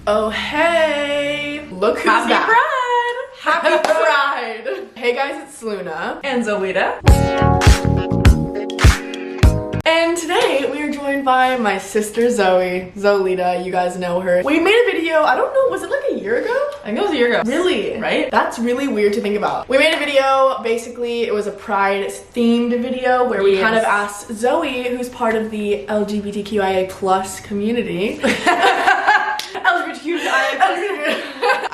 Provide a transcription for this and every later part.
Oh hey! Look who's Happy back. Pride! Happy Pride! Hey guys, it's Luna. And Zolita. And today we are joined by my sister Zoe. Zolita, you guys know her. We made a video, I don't know, was it like a year ago? I think it was a year ago. Really? Right? That's really weird to think about. We made a video, basically it was a Pride themed video where we kind of asked Zoe, who's part of the LGBTQIA plus community.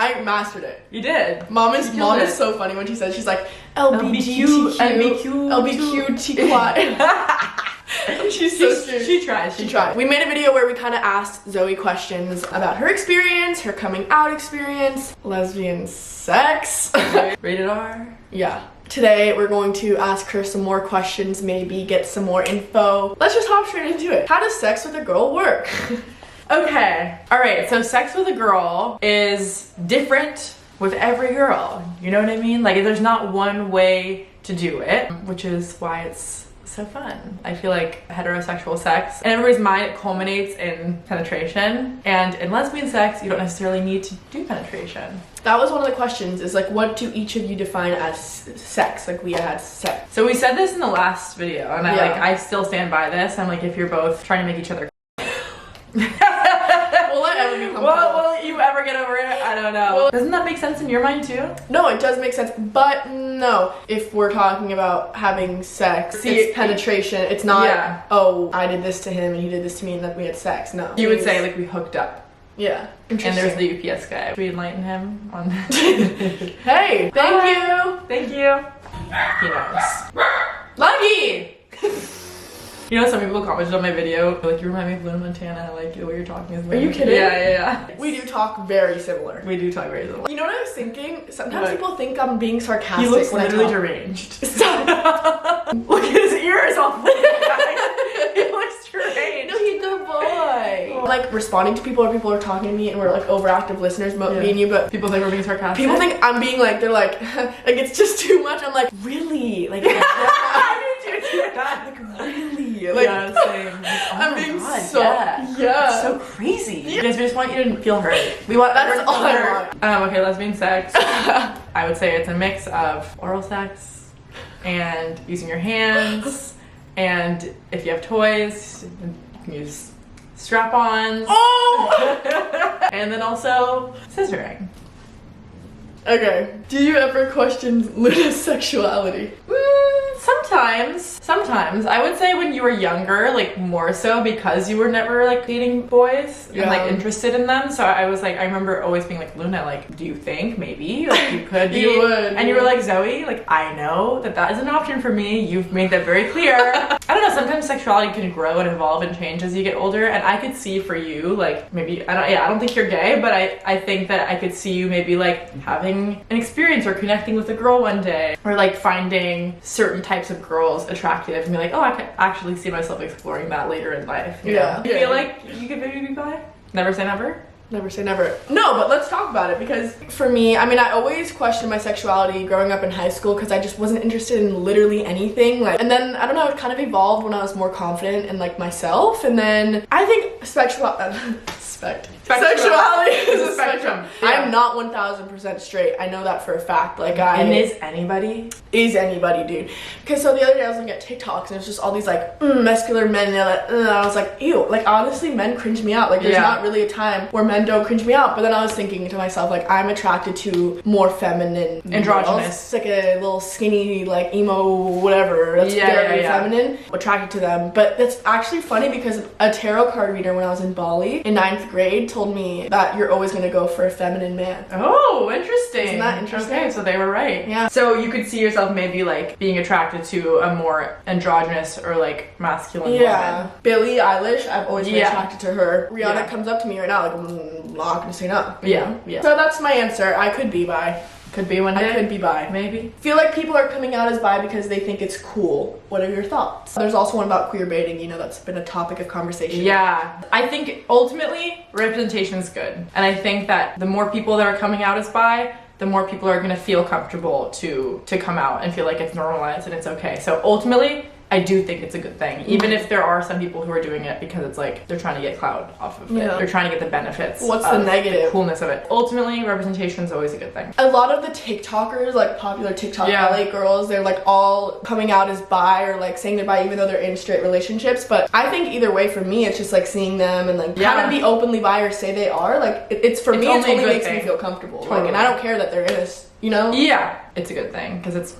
I mastered it. You did. Mom is so funny when she says, she's like LBQTQI. She's so serious. She tried. She tried. We made a video where we kind of asked Zoe questions about her experience, her coming out experience, lesbian sex. Rated R. Yeah. Today we're going to ask her some more questions, maybe get some more info. Let's just hop straight into it. How does sex with a girl work? Okay. Alright, so sex with a girl is different with every girl. You know what I mean? Like, there's not one way to do it, which is why it's so fun. I feel like heterosexual sex, in everybody's mind, it culminates in penetration. And in lesbian sex, you don't necessarily need to do penetration. That was one of the questions, is like, what do each of you define as sex? Like, Leah had sex. So we said this in the last video, and I still stand by this. I'm like, if you're both trying to make each other We'll let Evan become will you ever get over it? I don't know. Well, doesn't that make sense in your mind too? No, it does make sense, but no. If we're talking about having sex, it's penetration. It's not, oh, I did this to him and he did this to me and then we had sex. No. You would say, like, we hooked up. Yeah. And there's the UPS guy. Should we enlighten him on Hey, thank you. Thank you. He knows. Lucky! You know, some people commented on my video, like, you remind me of Luna Montana, like, the way you're talking is Are you kidding? Yeah. We do talk very similar. We do talk very similar. You know what I was thinking? Sometimes people think I'm being sarcastic. He looks when literally I talk. deranged. Stop. Look at his ears off. He looks deranged. No, he's a good boy. Like, responding to people, or people are talking to me and we're like overactive listeners, me and you, but people think we're being sarcastic. people think I'm being like, they're like, like, it's just too much. I'm like, really? Like, like, really? Like, yeah, same. Like, I'm being God, so, It's so crazy. You guys, we just want you to feel heard. We want That's all I want. Okay, lesbian sex. I would say it's a mix of oral sex and using your hands, and if you have toys, you can use strap-ons. Oh! And then also scissoring. Okay. Do you ever question Luna's sexuality? Sometimes. I would say when you were younger, like, more so because you were never, like, dating boys and, like, interested in them. So I was like, I remember always being like, Luna, like, do you think maybe, like, you could be? You would. And you were like, Zoe, like, I know that is an option for me. You've made that very clear. I don't know, sometimes sexuality can grow and evolve and change as you get older. And I could see for you, like, maybe, I don't think you're gay, but I think that I could see you maybe, like, having an experience or connecting with a girl one day, or, like, finding certain types of girls attractive and be like, oh, I could actually see myself exploring that later in life. You know? You feel like you could maybe be bi? Never say never? Never say never. No, but let's talk about it, because for me, I mean, I always questioned my sexuality growing up in high school because I just wasn't interested in literally anything. Like, and then, I don't know, it kind of evolved when I was more confident in, like, myself. And then I think sexuality is a spectrum. Yeah. I am not 1000% straight. I know that for a fact. Like, And is anybody? Is anybody, dude. Because so the other day I was looking at TikToks and it's just all these like muscular men, and I was like, ew. Like, honestly, men cringe me out. Like, there's not really a time where men don't cringe me out. But then I was thinking to myself, like, I'm attracted to more feminine, androgynous. It's like a little skinny, like, emo whatever. That's very feminine. Attracted to them. But that's actually funny because a tarot card reader when I was in Bali in 9th grade told me that you're always gonna go for a feminine man. Oh, interesting. Isn't that interesting? Okay, so they were right. Yeah. So you could see yourself maybe, like, being attracted to a more androgynous or, like, masculine woman. Billie Eilish, I've always been attracted to her. Rihanna Yeah. comes up to me right now, like, I'm not gonna say no. Yeah. So that's my answer. I could be bi. Could be one day. I could be bi. Maybe. I feel like people are coming out as bi because they think it's cool. What are your thoughts? There's also one about queer baiting, you know, that's been a topic of conversation. Yeah. I think ultimately representation is good. And I think that the more people that are coming out as bi, the more people are gonna feel comfortable to come out and feel like it's normalized and it's okay. So ultimately, I do think it's a good thing. Even if there are some people who are doing it because it's like they're trying to get clout off of it. They're trying to get the benefits. What's the negative? The coolness of it. Ultimately, representation is always a good thing. A lot of the TikTokers, like popular TikTok LA girls, they're like all coming out as bi or like saying they're bi even though they're in straight relationships. But I think either way for me, it's just like seeing them and like kind of be openly bi or say they are. Like it's for me, it only makes me feel comfortable. Totally. Like, and I don't care that they're in this. You know? Yeah, it's a good thing because it's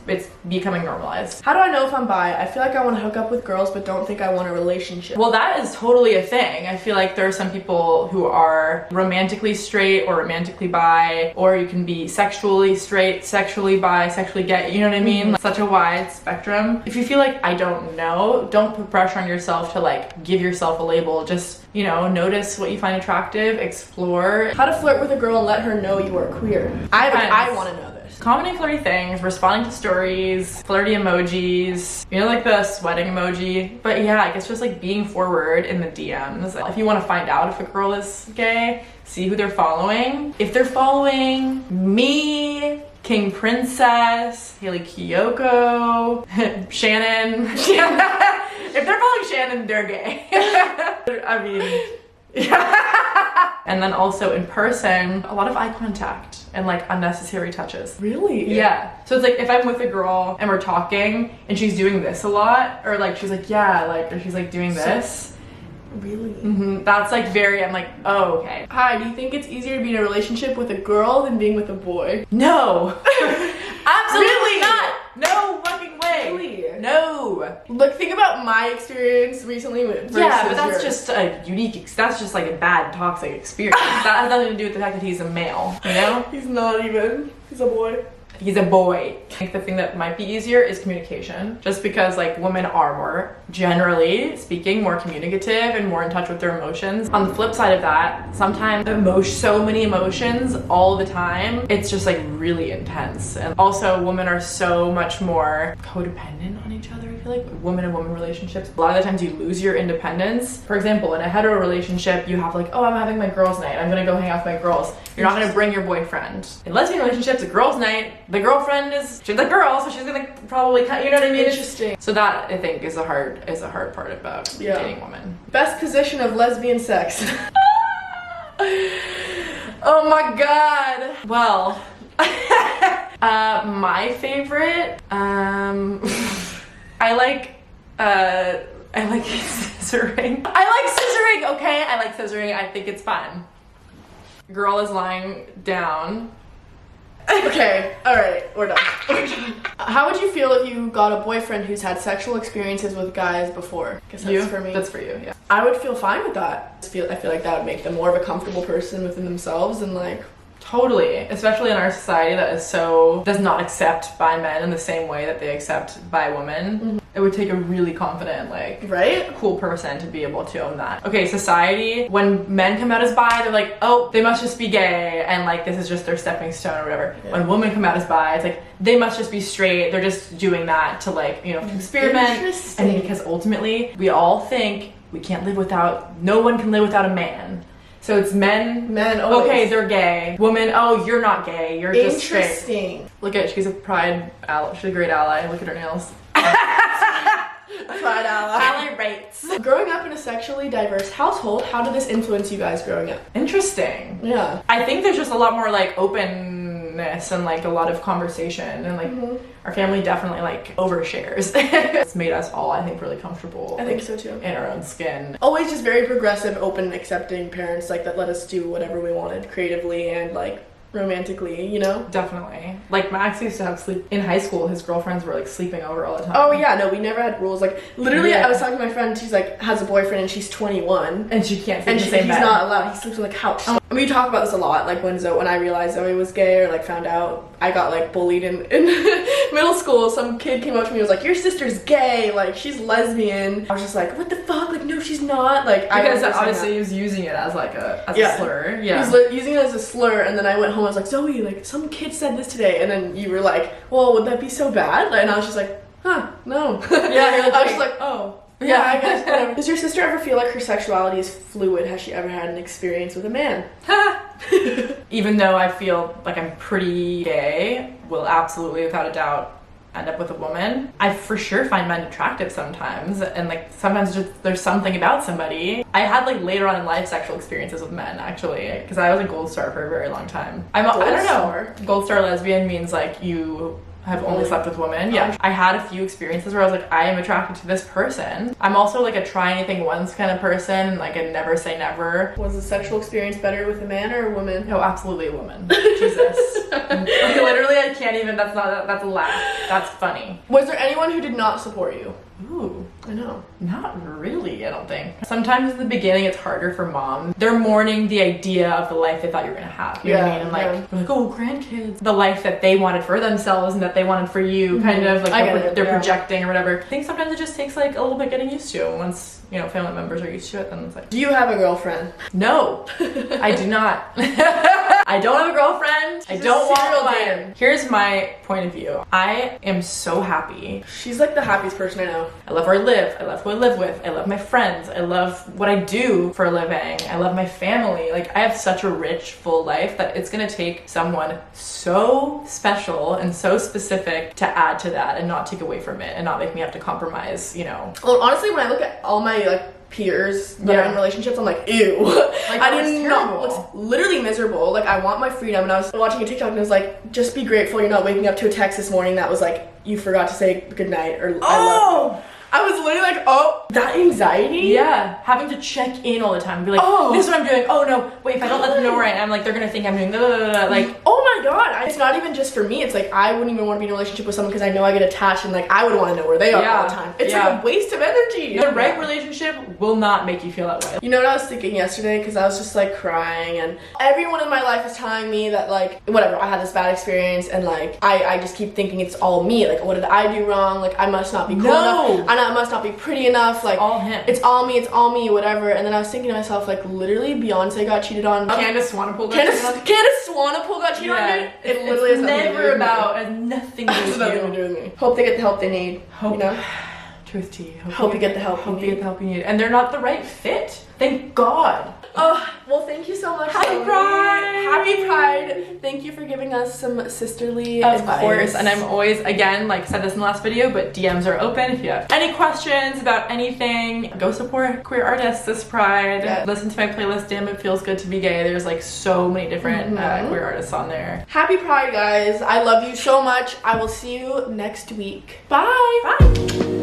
becoming normalized. How do I know if I'm bi? I feel like I want to hook up with girls but don't think I want a relationship. Well, that is totally a thing. I feel like there are some people who are romantically straight or romantically bi, or you can be sexually straight, sexually bi, sexually gay, you know what I mean? Like, such a wide spectrum. If you feel like I don't know, don't put pressure on yourself to like give yourself a label. Just, you know, notice what you find attractive, explore. How to flirt with a girl and let her know you are queer. I want to know this. Common and flirty things, responding to stories, flirty emojis, you know, like the sweating emoji. But yeah, I guess just like being forward in the DMs. If you want to find out if a girl is gay, see who they're following. If they're following me, King Princess, Haley Kiyoko, Shannon. If they're following Shannon, they're gay. I mean, yeah. And then also in person, a lot of eye contact and like unnecessary touches. Really? Yeah. So it's like if I'm with a girl and we're talking and she's doing this a lot, or like she's like, yeah, like, or she's like doing this. Really? That's like very, I'm like, oh, okay. Hi, do you think it's easier to be in a relationship with a girl than being with a boy? No. Absolutely Really? not. No fucking way. Really? No. Look, think about my experience recently with Yeah, but that's yours. just a unique, that's just like a bad toxic experience. That has nothing to do with the fact that he's a male, you know? He's not even. He's a boy. He's a boy. I think the thing that might be easier is communication. Just because like women are more, generally speaking, more communicative and more in touch with their emotions. On the flip side of that, sometimes so many emotions all the time, it's just like really intense. And also women are so much more codependent on each other, I feel like. Woman and woman relationships, a lot of the times you lose your independence. For example, in a hetero relationship, you have like, oh, I'm having my girls' night. I'm gonna go hang out with my girls. You're not gonna bring your boyfriend. In lesbian relationships, a girls' night, the girlfriend she's a girl, so she's gonna probably, you know what I mean? Interesting. So that I think is a hard part about dating women. Best position of lesbian sex. Oh my god. Well, my favorite, I like scissoring. Okay? I like scissoring. I think it's fun. Girl is lying down. Okay, alright, we're done. How would you feel if you got a boyfriend who's had sexual experiences with guys before? Guess that's for me. That's for you, yeah. I would feel fine with that. I feel like that would make them more of a comfortable person within themselves and like... Totally, especially in our society that does not accept bi men in the same way that they accept bi women. It would take a really confident, like, cool person to be able to own that. Okay, society, when men come out as bi, they're like, oh, they must just be gay, and like this is just their stepping stone or whatever. Yeah. When women come out as bi, it's like they must just be straight. They're just doing that to like, you know, to experiment. And because ultimately, we all think no one can live without a man. So it's men, always. Okay, they're gay. Woman, oh, you're not gay. You're just straight. Interesting. Look at, she's a pride ally. She's a great ally. Look at her nails. Pride ally. Ally rates. Growing up in a sexually diverse household, how did this influence you guys growing up? Interesting. Yeah. I think there's just a lot more like openness and like a lot of conversation and like our family definitely like overshares. It's made us all, I think, really comfortable. I think so too. In our own skin. Always just very progressive, open, accepting parents like that let us do whatever we wanted creatively and like romantically, you know? Definitely. Like Max used to have sleep in high school. His girlfriends were like sleeping over all the time. Oh yeah, no, we never had rules. Like literally, I was talking to my friend. She's like has a boyfriend and she's 21, and she can't sleep and in the same bed. He's not allowed. He sleeps on the couch. I mean, we talk about this a lot. Like when I realized Zoe was gay or like found out, I got like bullied in middle school. Some kid came up to me and was like, "Your sister's gay. Like she's lesbian." I was just like, "What the fuck? Like no, she's not." Like because obviously he was using it as like a slur. Yeah. He was using it as a slur, and then I went home. I was like, "Zoe, like some kid said this today," and then you were like, "Well, would that be so bad?" And I was just like, "Huh, no." Yeah, you're like, I was just like, "Oh, yeah, I guess whatever." Does your sister ever feel like her sexuality is fluid? Has she ever had an experience with a man? Even though I feel like I'm pretty gay, will absolutely, without a doubt, end up with a woman. I for sure find men attractive sometimes, and like sometimes just there's something about somebody. I had like later on in life sexual experiences with men actually, because I was a gold star for a very long time. I don't know. Gold star lesbian means like you have only slept with women. Yeah. I had a few experiences where I was like, I am attracted to this person. I'm also like a try anything once kind of person, like a never say never. Was the sexual experience better with a man or a woman? No, absolutely a woman. Jesus. Literally, I can't even, that's a laugh. That's funny. Was there anyone who did not support you? Ooh. I know. Not really, I don't think. Sometimes in the beginning it's harder for moms. They're mourning the idea of the life they thought you were gonna have. You know what I mean? And like, they're like, oh, grandkids. The life that they wanted for themselves and that they wanted for you, kind of like they're projecting or whatever. I think sometimes it just takes like a little bit getting used to. Once, you know, family members are used to it, then it's like. Do you have a girlfriend? No, I do not. I don't have a girlfriend. I don't want one. Here's my point of view. I am so happy. She's like the happiest person I know. I love where I live. I love who I live with. I love my friends. I love what I do for a living. I love my family. Like, I have such a rich, full life that it's gonna take someone so special and so specific to add to that and not take away from it and not make me have to compromise, you know. Well, honestly, when I look at all my like peers that are in relationships, I'm like, ew. Like, I didn't know. It's literally miserable. Like, I want my freedom. And I was watching a TikTok and it was like, just be grateful you're not waking up to a text this morning that was like, you forgot to say goodnight or I love you. I was literally like, oh, that anxiety? Yeah, having to check in all the time and be like, oh, this is what I'm doing. Oh no, wait, if I don't let them know where I am, like, they're gonna think I'm doing blah, blah, blah, blah. Like, oh my god, it's not even just for me. It's like, I wouldn't even want to be in a relationship with someone because I know I get attached and like, I would want to know where they are all the time. It's like a waste of energy. The right relationship will not make you feel that way. You know what I was thinking yesterday? Because I was just like crying and everyone in my life is telling me that like, whatever, I had this bad experience and like, I just keep thinking it's all me. Like, what did I do wrong? Like, I must not be cool enough. I must not be pretty enough. Like, all him. It's all me, whatever. And then I was thinking to myself, like, literally Beyonce got cheated on. Candace Swanepoel got cheated on. It literally has never about, it has nothing to do with me. Hope they get the help they need. Hope. You know? Truth to you. Hope you get the help you need. And they're not the right fit. Thank God. Oh, well, thank you so much. Happy Pride! Happy Pride! Thank you for giving us some sisterly advice. Of course, and I'm always, again, like said this in the last video, but DMs are open. If you have any questions about anything, go support queer artists this Pride. Yeah. Listen to my playlist, Damn It Feels Good to Be Gay. There's like so many different queer artists on there. Happy Pride, guys. I love you so much. I will see you next week. Bye! Bye!